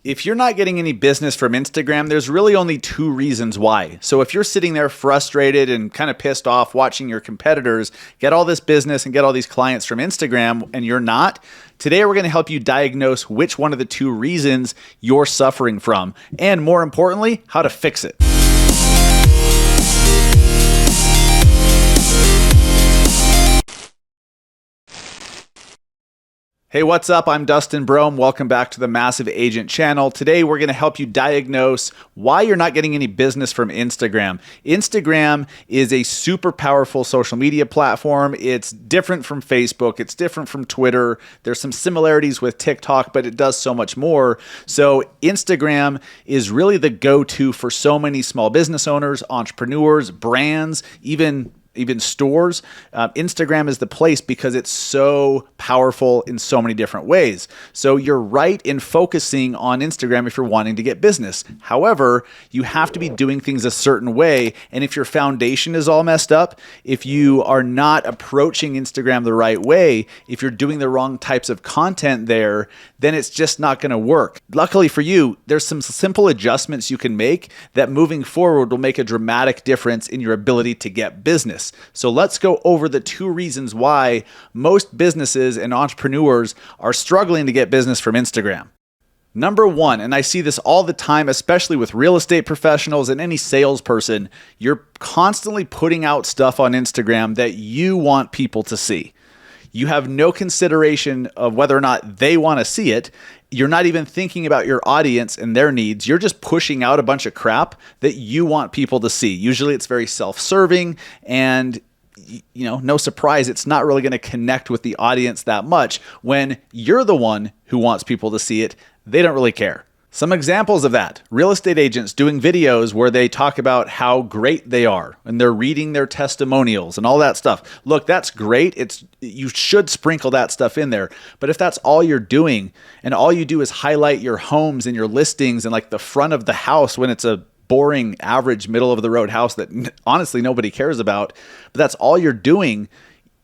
If you're not getting any business from Instagram, there's really only two reasons why. So if you're sitting there frustrated and kind of pissed off watching your competitors get all this business and get all these clients from Instagram and you're not, today we're going to help you diagnose which one of the two reasons you're suffering from, and more importantly, how to fix it. Hey, what's up? I'm Dustin Brohm. Welcome back to the Massive Agent channel. Today, we're going to help you diagnose why you're not getting any business from Instagram. Instagram is a super powerful social media platform. It's different from Facebook. It's different from Twitter. There's some similarities with TikTok, but it does so much more. So Instagram is really the go-to for so many small business owners, entrepreneurs, brands, even stores. Instagram is the place because it's so powerful in so many different ways. So you're right in focusing on Instagram if you're wanting to get business. However, you have to be doing things a certain way. And if your foundation is all messed up, if you are not approaching Instagram the right way, if you're doing the wrong types of content there, then it's just not going to work. Luckily for you, there's some simple adjustments you can make that moving forward will make a dramatic difference in your ability to get business. So let's go over the two reasons why most businesses and entrepreneurs are struggling to get business from Instagram. Number one, and I see this all the time, especially with real estate professionals and any salesperson, you're constantly putting out stuff on Instagram that you want people to see. You have no consideration of whether or not they want to see it. You're not even thinking about your audience and their needs. You're just pushing out a bunch of crap that you want people to see. Usually it's very self-serving and no surprise, it's not really going to connect with the audience that much. When you're the one who wants people to see it, they don't really care. Some examples of that: real estate agents doing videos where they talk about how great they are and they're reading their testimonials and all that stuff. Look, that's great. You should sprinkle that stuff in there. But if that's all you're doing and all you do is highlight your homes and your listings and like the front of the house when it's a boring, average, middle of the road house that honestly nobody cares about, but that's all you're doing,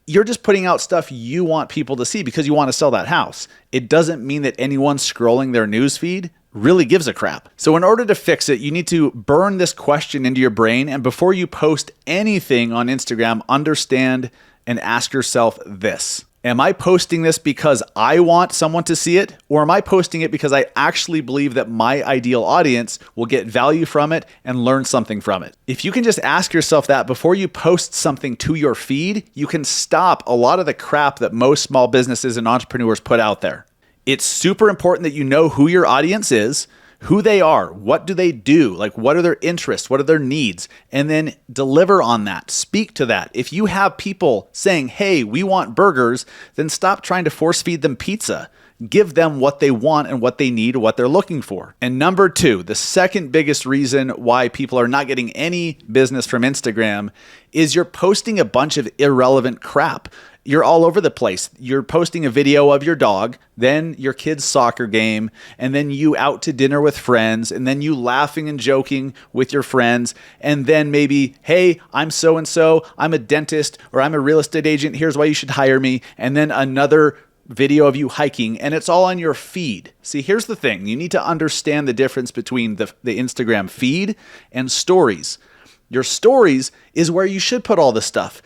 you're just putting out stuff you want people to see because you want to sell that house. It doesn't mean that anyone scrolling their newsfeed really gives a crap. So in order to fix it, you need to burn this question into your brain. And before you post anything on Instagram, understand and ask yourself this: am I posting this because I want someone to see it? Or am I posting it because I actually believe that my ideal audience will get value from it and learn something from it? If you can just ask yourself that before you post something to your feed, you can stop a lot of the crap that most small businesses and entrepreneurs put out there. It's super important that you know who your audience is, who they are, what do they do, like what are their interests, what are their needs, and then deliver on that, speak to that. If you have people saying, hey, we want burgers, then stop trying to force feed them pizza. Give them what they want and what they need, what they're looking for. And number two, the second biggest reason why people are not getting any business from Instagram is you're posting a bunch of irrelevant crap. You're all over the place. You're posting a video of your dog, then your kid's soccer game, and then you out to dinner with friends, and then you laughing and joking with your friends, and then maybe, hey, I'm so-and-so, I'm a dentist, or I'm a real estate agent, here's why you should hire me, and then another video of you hiking, and it's all on your feed. See, here's the thing. You need to understand the difference between the Instagram feed and stories. Your stories is where you should put all the stuff.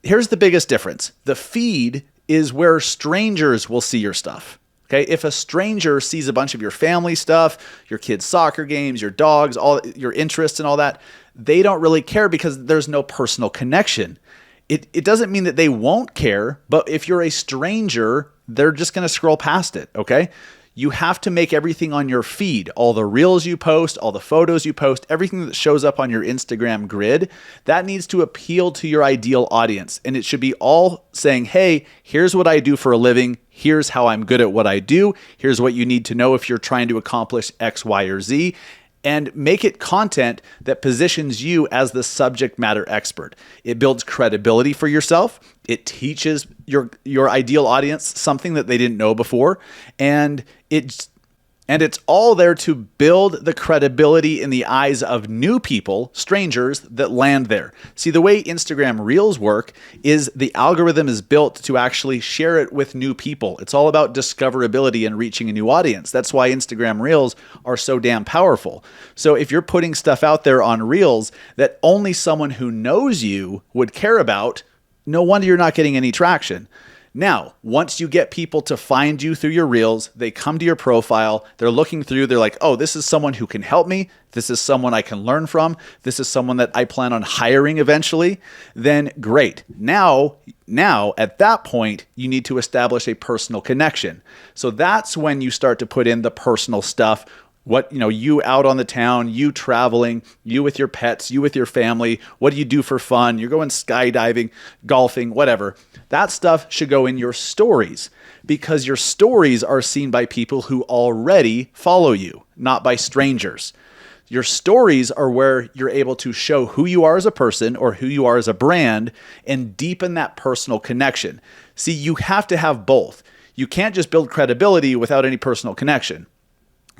Here's the biggest difference. The feed is where strangers will see your stuff. Okay? If a stranger sees a bunch of your family stuff, your kids' soccer games, your dogs, all your interests and all that, they don't really care because there's no personal connection. It doesn't mean that they won't care, but if you're a stranger, they're just going to scroll past it, okay? You have to make everything on your feed, all the reels you post, all the photos you post, everything that shows up on your Instagram grid, that needs to appeal to your ideal audience. And it should be all saying, hey, here's what I do for a living. Here's how I'm good at what I do. Here's what you need to know if you're trying to accomplish X, Y, or Z. And make it content that positions you as the subject matter expert. It builds credibility for yourself. It teaches your ideal audience something that they didn't know before. And it And it's all there to build the credibility in the eyes of new people, strangers that land there. See, the way Instagram Reels work is the algorithm is built to actually share it with new people. It's all about discoverability and reaching a new audience. That's why Instagram Reels are so damn powerful. So if you're putting stuff out there on Reels that only someone who knows you would care about, no wonder you're not getting any traction. Now, once you get people to find you through your Reels, they come to your profile, they're looking through, they're like, oh, this is someone who can help me. This is someone I can learn from. This is someone that I plan on hiring eventually. Then great. Now at that point, you need to establish a personal connection. So that's when you start to put in the personal stuff. What, you out on the town, you traveling, you with your pets, you with your family. What do you do for fun? You're going skydiving, golfing, whatever. That stuff should go in your stories because your stories are seen by people who already follow you, not by strangers. Your stories are where you're able to show who you are as a person or who you are as a brand and deepen that personal connection. See, you have to have both. You can't just build credibility without any personal connection.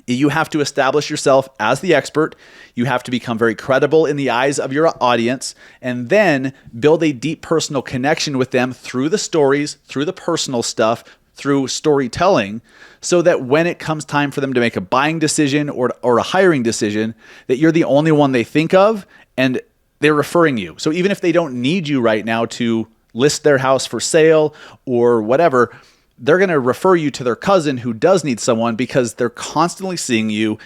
You have to establish yourself as the expert. You have to become very credible in the eyes of your audience, and then build a deep personal connection with them through the stories, through the personal stuff, through storytelling, so that when it comes time for them to make a buying decision or a hiring decision, that you're the only one they think of and they're referring you. So even if they don't need you right now to list their house for sale or whatever, they're going to refer you to their cousin who does need someone because they're constantly seeing you.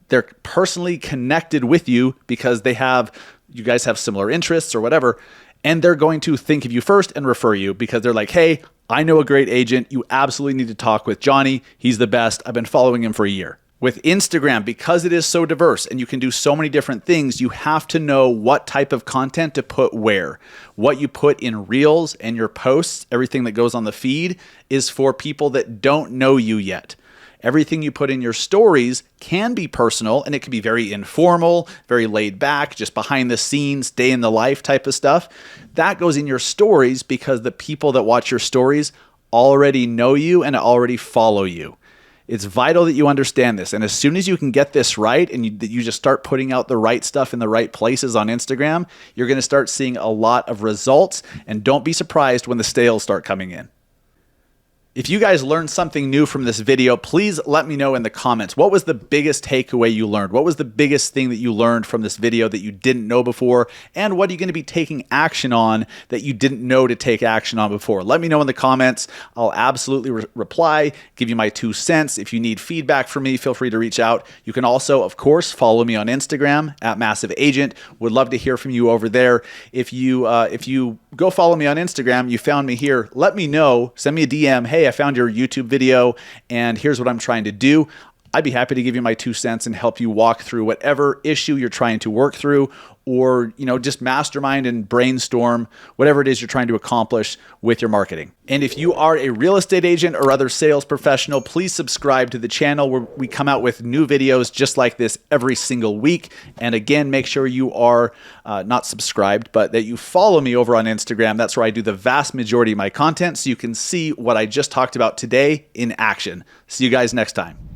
They're personally connected with you because you guys have similar interests or whatever. And they're going to think of you first and refer you because they're like, hey, I know a great agent. You absolutely need to talk with Johnny. He's the best. I've been following him for a year. With Instagram, because it is so diverse and you can do so many different things, you have to know what type of content to put where. What you put in Reels and your posts, everything that goes on the feed, is for people that don't know you yet. Everything you put in your stories can be personal and it can be very informal, very laid back, just behind the scenes, day in the life type of stuff. That goes in your stories because the people that watch your stories already know you and already follow you. It's vital that you understand this. And as soon as you can get this right and you just start putting out the right stuff in the right places on Instagram, you're going to start seeing a lot of results. And don't be surprised when the sales start coming in. If you guys learned something new from this video, please let me know in the comments. What was the biggest takeaway you learned? What was the biggest thing that you learned from this video that you didn't know before? And what are you going to be taking action on that you didn't know to take action on before? Let me know in the comments. I'll absolutely reply, give you my 2 cents. If you need feedback from me, feel free to reach out. You can also, of course, follow me on Instagram at Massive Agent. Would love to hear from you over there. If you go follow me on Instagram, you found me here, let me know, send me a DM. Hey, I found your YouTube video and here's what I'm trying to do. I'd be happy to give you my 2 cents and help you walk through whatever issue you're trying to work through, or just mastermind and brainstorm whatever it is you're trying to accomplish with your marketing. And if you are a real estate agent or other sales professional, please subscribe to the channel where we come out with new videos just like this every single week. And again, make sure you are not subscribed, but that you follow me over on Instagram. That's where I do the vast majority of my content, so you can see what I just talked about today in action. See you guys next time.